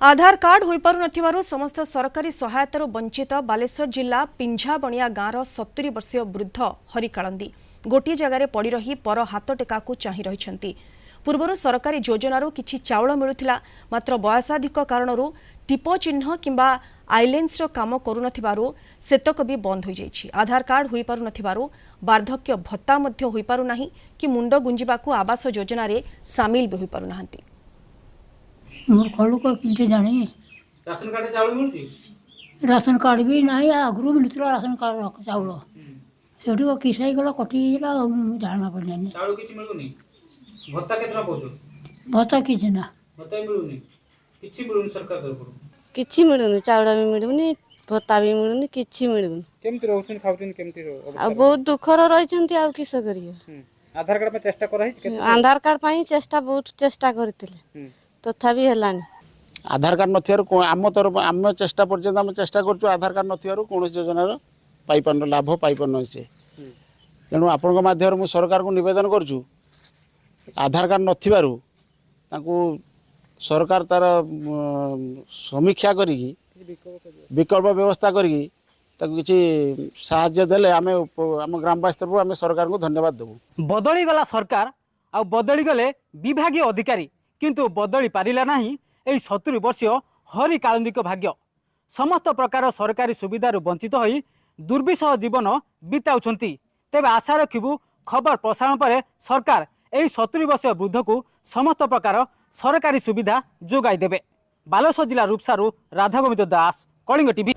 आधार card हो पारु समस्त सरकारी सहायतार वंचित बालेश्वर जिला पिंझाबणिया गाँवर 70 वर्षीय वृद्ध हरिकालंदी गोटे जगार पड़ रही पर हाथ टेका चाहि रही। पूर्वर सरकारी योजनार किछि चाउल मिलुथिला, मात्र बयसाधिक कारणरू टिप चिन्ह किंबा आइलेंस काम करुनथिबारु सेतक भी बंद हो जाइछि। आधार कार्ड हो पारु वार्धक्य भत्ता मध्य हो पारु नाही कि मुंड गुंजिबाकू आवास योजना रे सामिल भी हो पारु नाहंती। मूर्ख लोक किंचे जाने राशन कार्ड चाउल मिलुची? राशन कार्ड भी नहीं आगु मिलता राशन कार्ड चाउल से किसाई गला कटि जाना पड़े चाउल किछि मिलुनी। भत्ता केतना पाउछो? भत्ता किसी ना भत्ता मिलुनी, किछि मिलुनी सरकार तरफ किछि मिलुनी, चाउल भी मिलुनी, भत्ता भी मिलुनी, किछि मिलुनी। केमति रहउछन खाउछन केमति आ बहुत दुखर रहिछन्ती आ किस करियो। आधार कार्ड पे चेष्टा करा हिच आधार कार्ड पाई चेष्टा बहुत चेष्टा करथिले तथापि हेलानी। आधार कार्ड नथियारु आम तरफ आम चेष्टा पर्यंत आम चेष्टा करछु आधार कार्ड नथियारु कोन योजनार पाई पान लाभ पाई पान से तेणु आपनक माध्यम मु सरकार को निवेदन करछु आधार कार्ड नथिबारु ताकू सरकार तार समीक्षा करी विकल्प व्यवस्था करी ताकू किछि सहायता देले आमे आम ग्रामवासी तरफ आमे सरकार को धन्यवाद देबु। बदली गला सरकार आ बदली गले विभागीय अधिकारी किंतु बदली पारिला नाही एई 70 वर्षीय हरि कालंदीक भाग्य। समस्त प्रकार सरकारी सुविधार वंचित होई दुर्विषह जीवन बिताउछंती। तेबे आशा रखिबु खबर प्रसारण पर सरकार एई 70 वर्षीय वृद्ध को समस्त प्रकार सरकारी सुविधा जोगाई देबे। बालेश्वर जिला रूपसारू राधागोविंद दास, कलिंग टीवी।